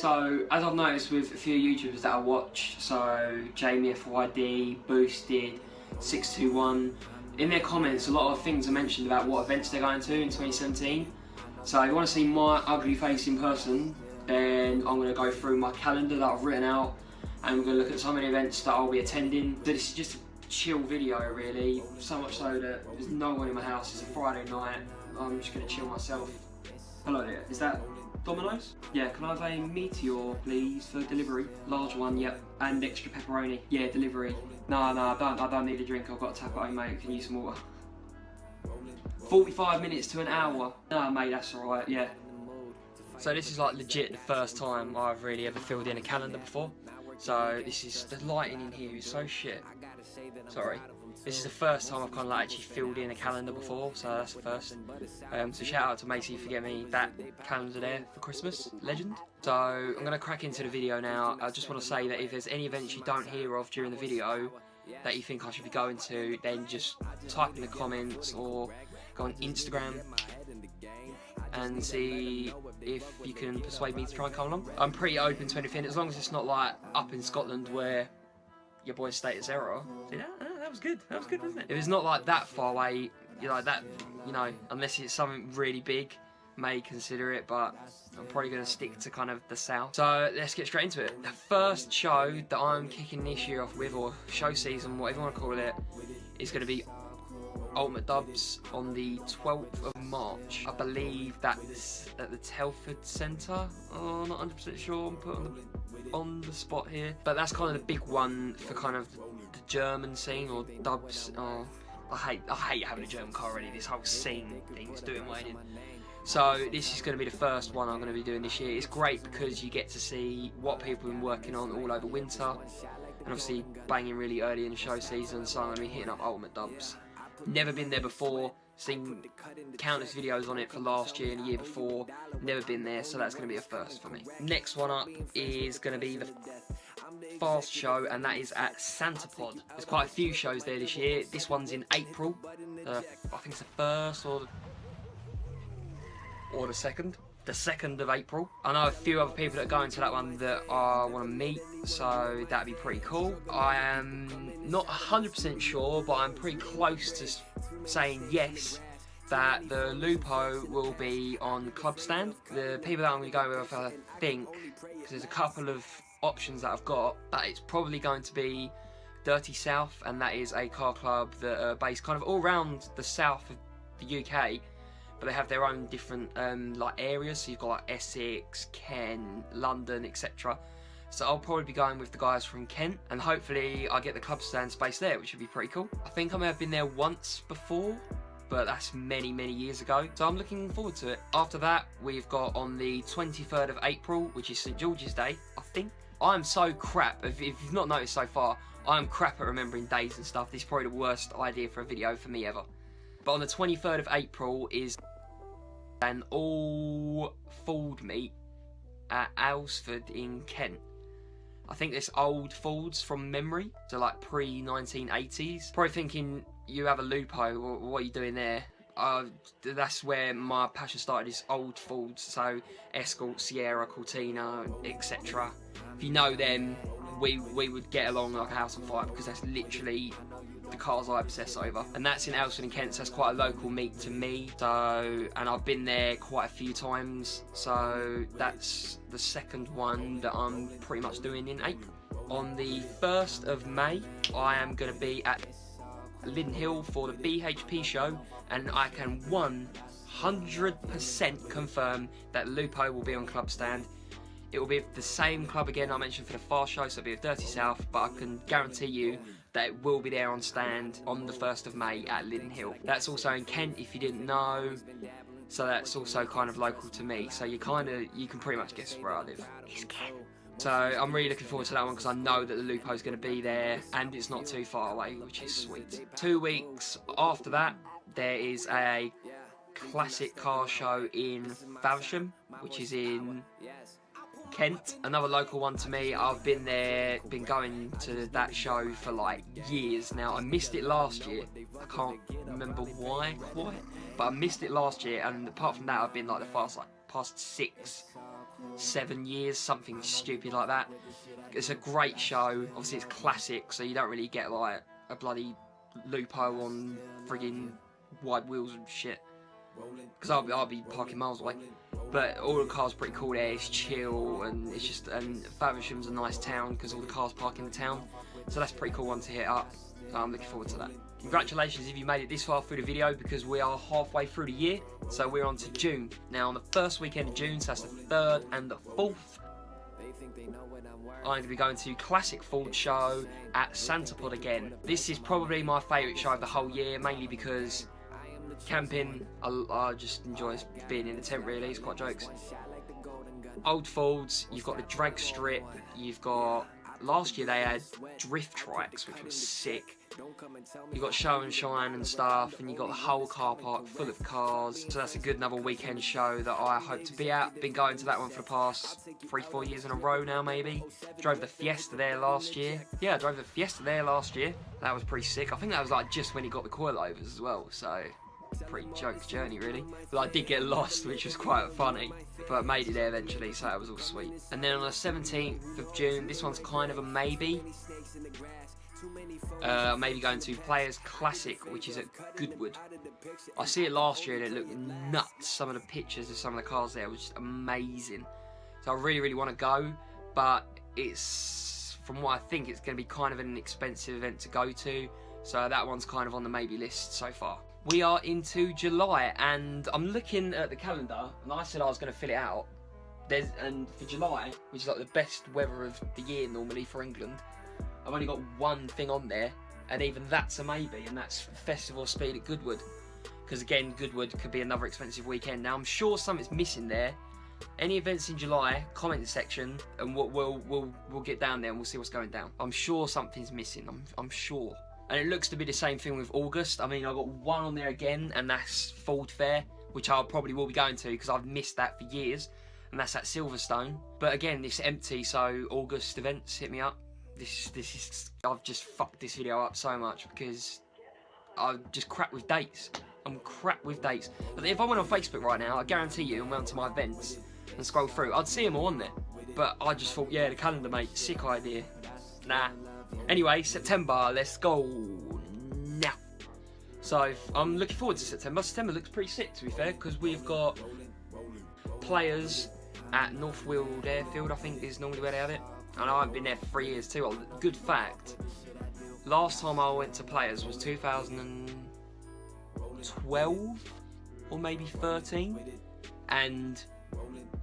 So, as I've noticed with a few YouTubers that I watch, so Jamie FYD, Boosted, 621, in their comments a lot of things are mentioned about what events they're going to in 2017. So if you want to see my ugly face in person, then I'm going to go through my calendar that I've written out and we're going to look at some of the events that I'll be attending. So this is just a chill video really, so much so that there's no one in my house. It's a Friday night, I'm just going to chill myself. Hello there, is that Domino's? Yeah, can I have a meteor please for delivery? Large one, yep, and extra pepperoni. Yeah, delivery. No, I don't need a drink, I've got a tap at home mate, can use some water. 45 minutes to an hour. No mate, that's alright, yeah. So this is like legit the first time I've really ever filled in a calendar before. So this is, the lighting in here is so shit. Sorry. This is the first time I've kind of like actually filled in a calendar before, so that's the first. So shout out to Macy for getting me that calendar there for Christmas, legend. So I'm going to crack into the video now. I just want to say that if there's any events you don't hear of during the video that you think I should be going to, then just type in the comments or go on Instagram and see if you can persuade me to try and come along. I'm pretty open to anything, as long as it's not like up in Scotland where your boy's status error. See that? That was good. That was good, wasn't it? If it's not like that far away, unless it's something really big, may consider it, but I'm probably going to stick to kind of the south. So let's get straight into it. The first show that I'm kicking this year off with, or show season, whatever you want to call it, is going to be Ultimate Dubs on the 12th of March. I believe that's at the Telford Centre. Oh, not 100% sure, I'm put on the spot here. But that's kind of the big one for kind of the German scene, or dubs. Oh, I hate having a German car already. This whole scene thing is doing my head in. So this is going to be the first one I'm going to be doing this year. It's great because you get to see what people have been working on all over winter, and obviously banging really early in the show season, so I'm going to be hitting up Ultimate Dubs. Never been there before, seen countless videos on it for last year and the year before, never been there, so that's going to be a first for me. Next one up is going to be the Fast show, and that is at Santapod. There's quite a few shows there this year. This one's in April, I think it's the 1st or the 2nd. The 2nd of April. I know a few other people that are going to that one that I want to meet, so that'd be pretty cool. I am not 100% sure, but I'm pretty close to saying yes, that the Lupo will be on Club Stand. The people that I'm going to go with, I think, because there's a couple of options that I've got, but it's probably going to be Dirty South, and that is a car club that are based kind of all around the south of the UK, but they have their own different like areas. So you've got like Essex, Kent, London, etc. So I'll probably be going with the guys from Kent, and hopefully I get the Club Stand space there, which would be pretty cool. I think I may have been there once before, but that's many years ago, so I'm looking forward to it. After that, we've got on the 23rd of April, which is St George's Day, I think. I'm so crap, if you've not noticed so far, I'm crap at remembering days and stuff. This is probably the worst idea for a video for me ever. But on the 23rd of April is an all food meet at Alresford in Kent. I think it's old Fords from memory, so like pre-1980s. Probably thinking, you have a Lupo, what are you doing there? That's where my passion started, is old Fords, so Escort, Sierra, Cortina, etc. If you know them, we would get along like a house on fire, because that's literally the cars I obsess over. And that's in Alresford in Kent, so that's quite a local meet to me. So, and I've been there quite a few times, so that's the second one that I'm pretty much doing in April. On the 1st of May, I am going to be at Lydden Hill for the BHP show, and I can 100% confirm that Lupo will be on Club Stand. It will be the same club again I mentioned for the Fast show, so it'll be at Dirty South, but I can guarantee you that it will be there on stand on the 1st of May at Lydden Hill. That's also in Kent, if you didn't know, so that's also kind of local to me, so you can pretty much guess where I live. It's Kent. So I'm really looking forward to that one, because I know that the Lupo's going to be there, and it's not too far away, which is sweet. 2 weeks after that, there is a classic car show in Faversham, which is in Kent, another local one to me. I've been there, been going to that show for like years now. I missed it last year. I can't remember why quite, but I missed it last year, and apart from that, I've been like the past 6 7 years, something stupid like that. It's a great show. Obviously it's classic, so you don't really get like a bloody Lupo on friggin' wide wheels and shit, because I'll be parking miles away. But all the cars are pretty cool there. It's chill, and it's just, and Faversham's a nice town because all the cars park in the town, so that's a pretty cool one to hit up. So I'm looking forward to that. Congratulations if you made it this far through the video, because we are halfway through the year, so we're on to June. Now on the first weekend of June, so that's the 3rd and the 4th, I'm going to be going to Classic Ford Show at Santapod again. This is probably my favourite show of the whole year, mainly because camping, I just enjoy being in the tent really, it's quite jokes. Old Fords, you've got the drag strip, you've got, last year they had drift tracks, which was sick. You've got show and shine and stuff, and you've got the whole car park full of cars, so that's a good another weekend show that I hope to be at. Been going to that one for the past 3-4 years in a row now maybe. Drove the Fiesta there last year. Yeah, I drove the Fiesta there last year. That was pretty sick. I think that was like just when he got the coilovers as well, so pretty jokes journey really. But I did get lost, which was quite funny, but made it there eventually, so that was all sweet. And then on the 17th of June, this one's kind of a maybe. Maybe going to Players Classic, which is at Goodwood. I see it last year and it looked nuts. Some of the pictures of some of the cars there was just amazing. So I really want to go, but it's, from what I think, it's going to be kind of an expensive event to go to. So that one's kind of on the maybe list so far. We are into July, and I'm looking at the calendar, and I said I was going to fill it out. And for July, which is like the best weather of the year normally for England, I've only got one thing on there, and even that's a maybe, and that's Festival Speed at Goodwood. Because again, Goodwood could be another expensive weekend. Now I'm sure something's missing there. Any events in July, comment section, and we'll get down there and we'll see what's going down. I'm sure something's missing. I'm sure. And it looks to be the same thing with August. I mean, I've got one on there again, and that's Ford Fair, which I probably will be going to because I've missed that for years, and that's at Silverstone. But again, it's empty, so August events, hit me up. This is, I've just fucked this video up so much because I'm just crap with dates. I'm crap with dates. But if I went on Facebook right now, I guarantee you, and went to my events and scroll through, I'd see them all on there. But I just thought, yeah, the calendar, mate, sick idea. Nah. Anyway, September, let's go now. So I'm looking forward to September. September looks pretty sick, to be fair, because we've got Players at North Weald Airfield, I think is normally where they have it. And I haven't been there for 3 years too. Well, good fact, last time I went to Players was 2012 or maybe 13, and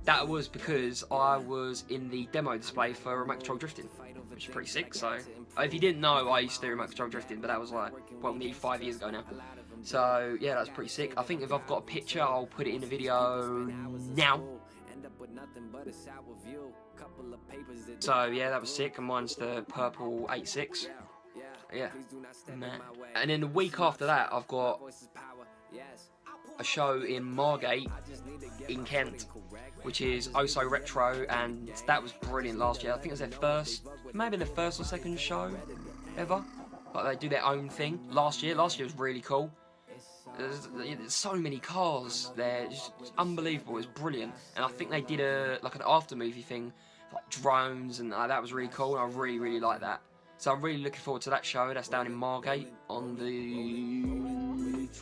that was because I was in the demo display for remote control drifting, which is pretty sick. So if you didn't know, I used to do remote control drifting, but that was like, well, nearly 5 years ago now. So yeah, that's pretty sick. I think if I've got a picture, I'll put it in the video now. So yeah, that was sick, and mine's the purple 86. Yeah, man. And then the week after that, I've got a show in Margate in Kent, which is Oh So Retro, and that was brilliant last year. I think it was their first, maybe their first or second show ever. Like they do their own thing. Last year was really cool. There's so many cars there, it's unbelievable, it's brilliant. And I think they did like an after movie thing, like drones, and that was really cool, and I really like that. So I'm really looking forward to that show. That's down in Margate on the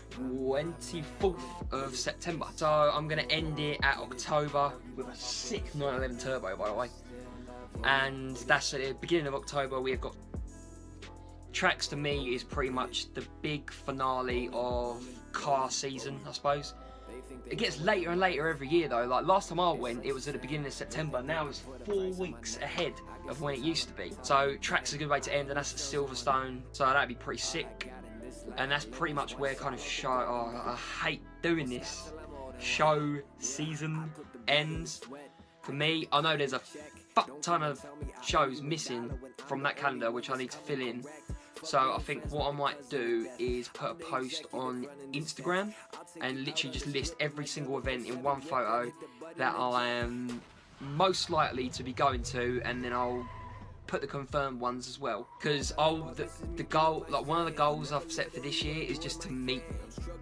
24th of September. So I'm going to end it at October with a sick 911 Turbo, by the way. And that's at the beginning of October. We have got Tracks. To me is pretty much the big finale of car season, I suppose. It gets later and later every year though. Like last time I went, it was at the beginning of September. Now it's 4 weeks ahead of when it used to be. So Tracks is a good way to end, and that's at Silverstone. So that'd be pretty sick. And that's pretty much where kind of show, oh, I hate doing this, show season ends. For me, I know there's a fuck ton of shows missing from that calendar which I need to fill in. So I think what I might do is put a post on Instagram and literally just list every single event in one photo that I am most likely to be going to, and then I'll put the confirmed ones as well, because the goal, like one of the goals I've set for this year is just to meet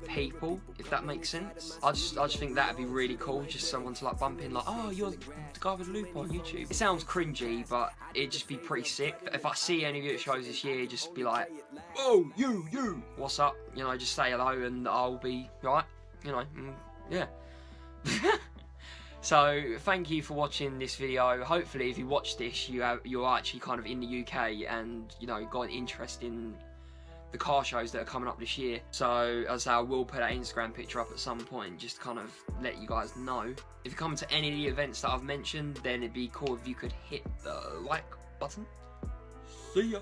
people, if that makes sense. I just think that'd be really cool, just someone to like bump in, like, oh, you're the guy with the loop on YouTube. It sounds cringy, but it'd just be pretty sick. If I see any of you at shows this year, just be like, oh, you, what's up? You know, just say hello and I'll be right. You know, yeah. So thank you for watching this video. Hopefully, if you watch this, you're actually kind of in the UK and, you know, got an interest in the car shows that are coming up this year. So as I say, I will put that Instagram picture up at some point, just to kind of let you guys know. If you come to any of the events that I've mentioned, then it'd be cool if you could hit the like button. See ya.